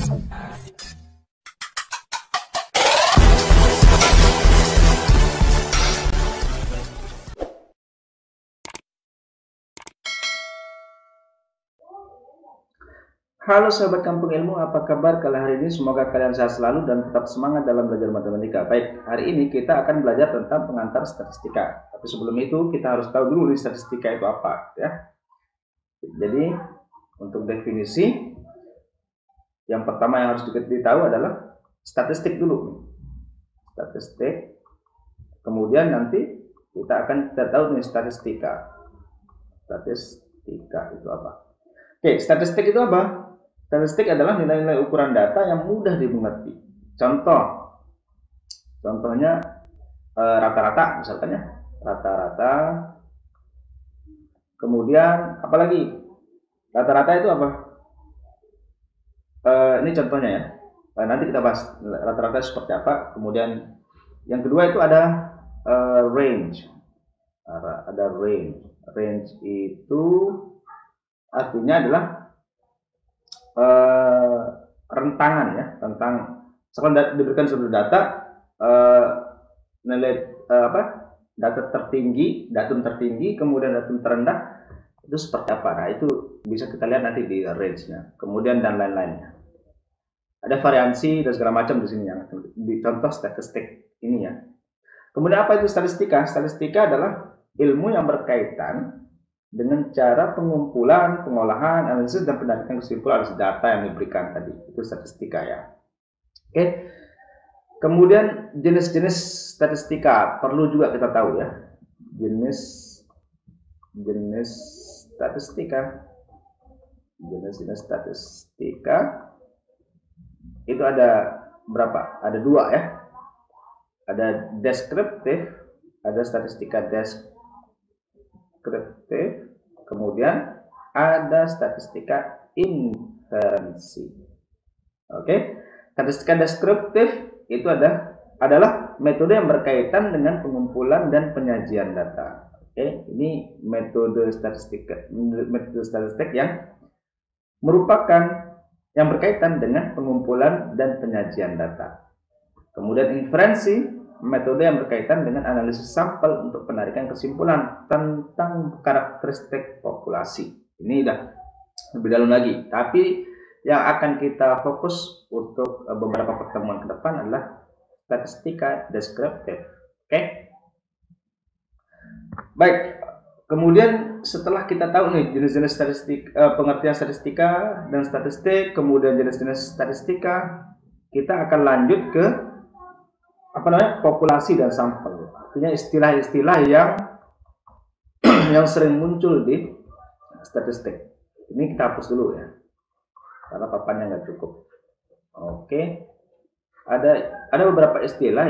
Halo sahabat Kampung Ilmu, apa kabar kalian hari ini? Semoga kalian sehat selalu dan tetap semangat dalam belajar matematika. Baik, hari ini kita akan belajar tentang pengantar statistika. Tapi sebelum itu kita harus tahu dulu nih statistika itu apa, ya. Jadi untuk definisi, yang pertama yang harus diketahui adalah statistik dulu. Statistik. Kemudian nanti kita akan tahu nih statistika. Statistika itu apa? Oke, statistik itu apa? Statistik adalah nilai-nilai ukuran data yang mudah dimengerti. Contohnya rata-rata, misalkan ya, rata-rata. Kemudian apalagi? Rata-rata itu apa? Ini contohnya ya. Nanti kita bahas rata-rata seperti apa. Kemudian yang kedua itu ada range. Ada range. Range itu artinya adalah rentangan ya, tentang sekarang diberikan suatu data nilai data tertinggi, datum tertinggi, kemudian datum terendah itu seperti apa. Nah, itu bisa kita lihat nanti di range-nya. Kemudian dan lain-lainnya. Ada variansi dan segala macam di sini ya. Di contoh statistik ini ya. Kemudian apa itu statistika? Statistika adalah ilmu yang berkaitan dengan cara pengumpulan, pengolahan, analisis, dan penarikan kesimpulan atas data yang diberikan tadi. Itu statistika ya. Oke. Kemudian jenis-jenis statistika perlu juga kita tahu ya. Jenis statistika. Jenis-jenis statistika itu ada berapa? Ada dua ya. Ada deskriptif, ada statistika deskriptif, kemudian ada statistika inferensi. Oke, statistika deskriptif itu adalah metode yang berkaitan dengan pengumpulan dan penyajian data. Oke, ini metode statistik yang merupakan yang berkaitan dengan pengumpulan dan penyajian data. Kemudian inferensi, metode yang berkaitan dengan analisis sampel untuk penarikan kesimpulan tentang karakteristik populasi. Ini udah lebih dalam lagi, tapi yang akan kita fokus untuk beberapa pertemuan ke depan adalah statistika deskriptif. Oke? Baik, kemudian setelah kita tahu nih jenis-jenis statistik, pengertian statistika dan statistik, kemudian jenis-jenis statistika, kita akan lanjut ke populasi dan sampel. Artinya istilah-istilah yang sering muncul di statistik. Ini kita hapus dulu ya, karena papannya nggak cukup. Oke, ada beberapa istilah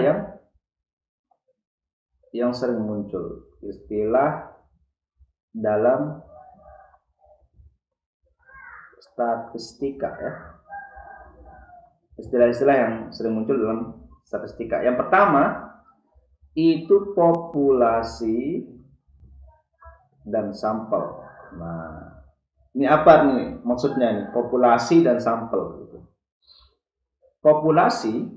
yang sering muncul, istilah dalam statistika ya. Istilah-istilah yang sering muncul dalam statistika. Yang pertama itu populasi dan sampel. Nah, ini apa nih maksudnya nih, populasi dan sampel gitu. Populasi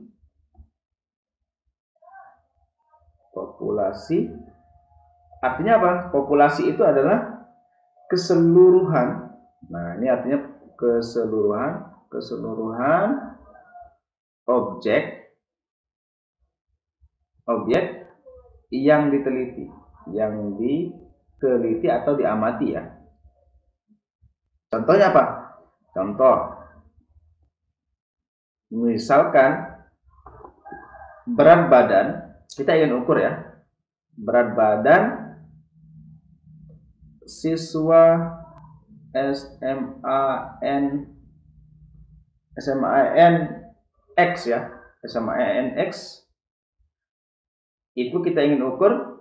artinya apa? Populasi itu adalah keseluruhan. Nah, ini artinya keseluruhan objek yang diteliti atau diamati ya. Contohnya apa? Contoh, misalkan berat badan, kita ingin ukur ya, berat badan siswa SMAN X itu kita ingin ukur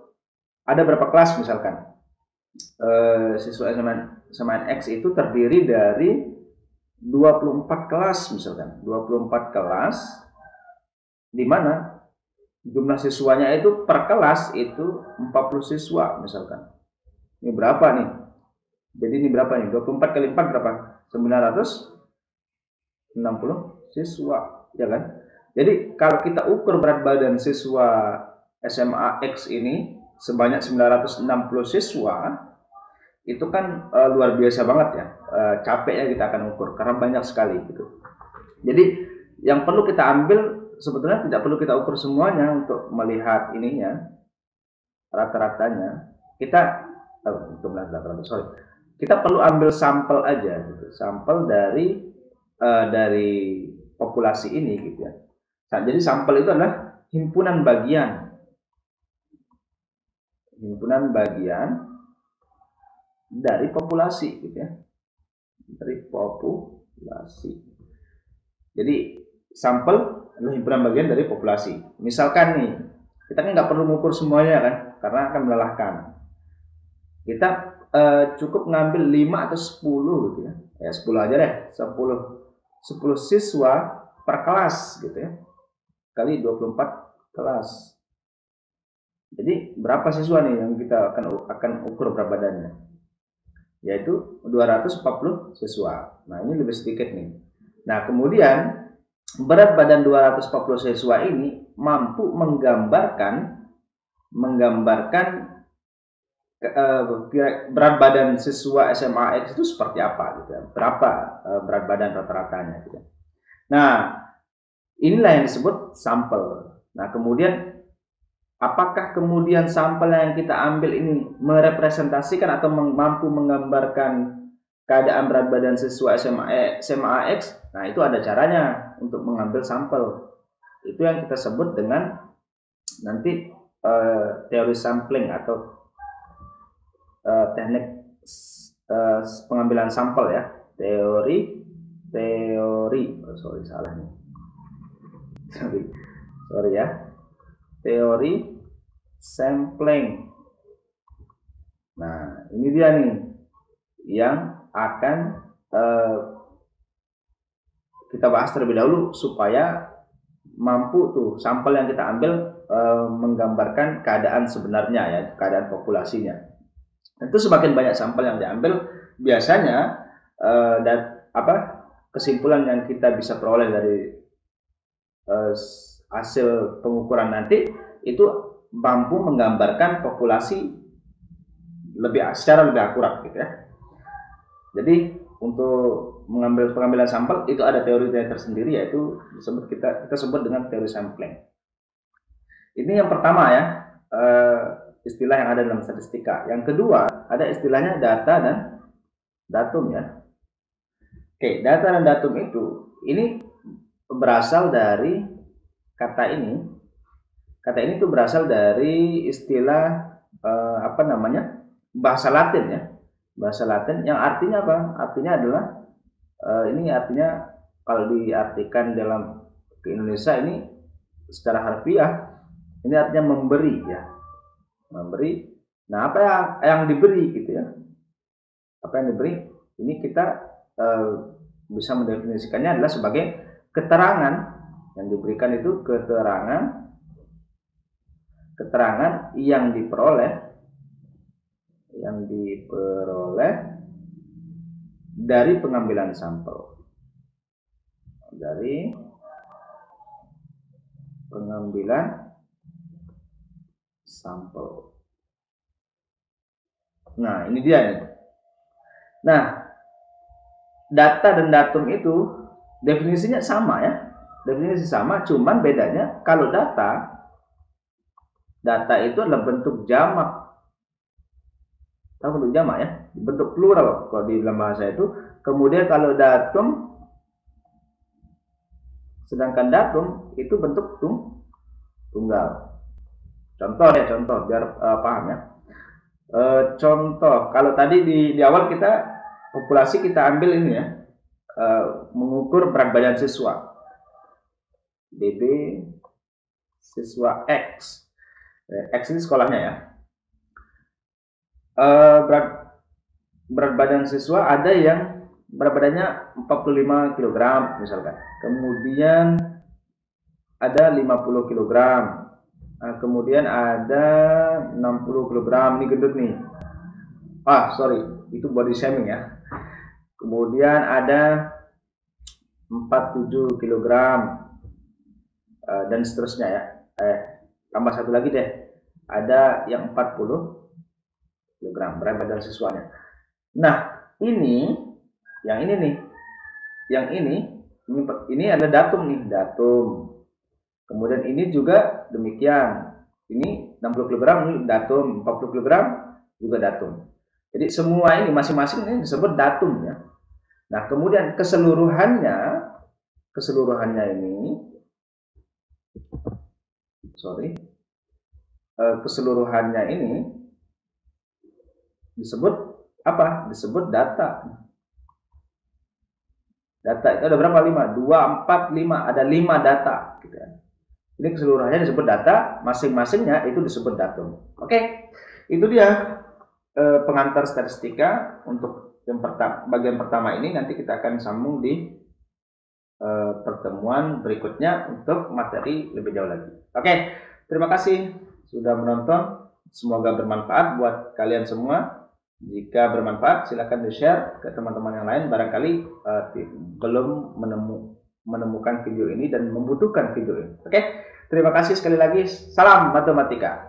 ada berapa kelas misalkan. Siswa SMAN X itu terdiri dari 24 kelas misalkan. 24 kelas di mana jumlah siswanya itu per kelas itu 40 siswa misalkan. Ini berapa nih? Jadi ini berapa nih? 24 kali 4 berapa? 969 siswa, ya kan? Jadi kalau kita ukur berat badan siswa SMA X ini sebanyak 960 siswa, itu kan luar biasa banget ya, capeknya kita akan ukur karena banyak sekali gitu. Jadi yang perlu kita ambil sebetulnya tidak perlu kita ukur semuanya untuk melihat ininya rata-ratanya. Kita perlu ambil sampel aja gitu, sampel dari populasi ini gitu ya. Nah, jadi sampel itu adalah himpunan bagian dari populasi gitu ya, dari populasi. Jadi sampel adalah himpunan bagian dari populasi. Misalkan nih, kita kan nggak perlu mengukur semuanya kan, karena akan melelahkan. Kita cukup ngambil 5 atau 10 gitu ya. Ya 10 aja deh, 10 siswa per kelas gitu ya. Kali 24 kelas. Jadi berapa siswa nih yang kita akan ukur berat badannya? Yaitu 240 siswa. Nah, ini lebih sedikit nih. Nah, kemudian berat badan 240 siswa ini mampu menggambarkan berat badan siswa SMA X itu seperti apa gitu ya. Berapa berat badan rata-ratanya gitu. Nah, inilah yang disebut sampel. Nah, kemudian apakah kemudian sampel yang kita ambil ini merepresentasikan atau mampu menggambarkan keadaan berat badan siswa SMA X? Nah, itu ada caranya untuk mengambil sampel. Itu yang kita sebut dengan nanti teori sampling atau teknik pengambilan sampel ya. Teori salah nih. Sorry ya. Teori sampling. Nah, ini dia nih yang akan kita bahas terlebih dahulu supaya mampu tuh sampel yang kita ambil menggambarkan keadaan sebenarnya ya, keadaan populasinya. Itu semakin banyak sampel yang diambil, biasanya kesimpulan yang kita bisa peroleh dari hasil pengukuran nanti itu mampu menggambarkan populasi secara lebih akurat gitu ya. Jadi untuk pengambilan sampel itu ada teori tersendiri, yaitu kita sebut dengan teori sampling. Ini yang pertama ya, istilah yang ada dalam statistika. Yang kedua ada istilahnya data dan datum ya. Oke, data dan datum ini berasal dari kata ini. Kata ini tuh berasal dari istilah bahasa Latin ya. Bahasa Latin yang artinya apa? Artinya adalah ini artinya kalau diartikan dalam ke Indonesia ini secara harfiah ini artinya memberi ya. Memberi. Nah, apa yang diberi gitu ya? Apa yang diberi? Ini kita bisa mendefinisikannya adalah sebagai keterangan yang diberikan itu keterangan yang diperoleh dari pengambilan sampel. Dari pengambilan sampel. Nah, ini dia nih. Nah, data dan datum itu definisinya sama ya. Definisi sama, cuman bedanya kalau data itu adalah bentuk jamak. Tahu bentuk jamak ya? Bentuk plural kalau di dalam bahasa itu. Kemudian kalau datum, sedangkan datum itu bentuk tunggal. Contoh biar paham ya. Contoh, kalau tadi di awal populasi kita ambil ini ya, mengukur berat badan siswa. BB siswa X. X ini sekolahnya ya. Berat badan siswa ada yang berat badannya 45 kg misalkan. Kemudian ada 50 kg. Kemudian ada 60 kg, ini gendut nih. Sorry, itu body shaming ya. Kemudian ada 47 kg, dan seterusnya ya. Tambah satu lagi deh, ada yang 40 kg berat badan siswanya. Nah, yang ini nih, ini ada datum nih, datum. Kemudian ini juga demikian. Ini 60 kg ini datum, 40 kg juga datum. Jadi semua ini masing-masing ini disebut datum ya. Nah, kemudian keseluruhannya ini keseluruhannya ini disebut apa? Disebut data. Data itu ada berapa? 5, 2, 4, 5. Ada 5 data gitu ya. Ini keseluruhannya disebut data, masing-masingnya itu disebut datum. Oke, itu dia pengantar statistika untuk yang bagian pertama ini. Nanti kita akan sambung di pertemuan berikutnya untuk materi lebih jauh lagi. Oke, terima kasih sudah menonton. Semoga bermanfaat buat kalian semua. Jika bermanfaat, silakan di-share ke teman-teman yang lain. Barangkali belum menemukan video ini dan membutuhkan video ini. Oke, terima kasih sekali lagi. Salam matematika.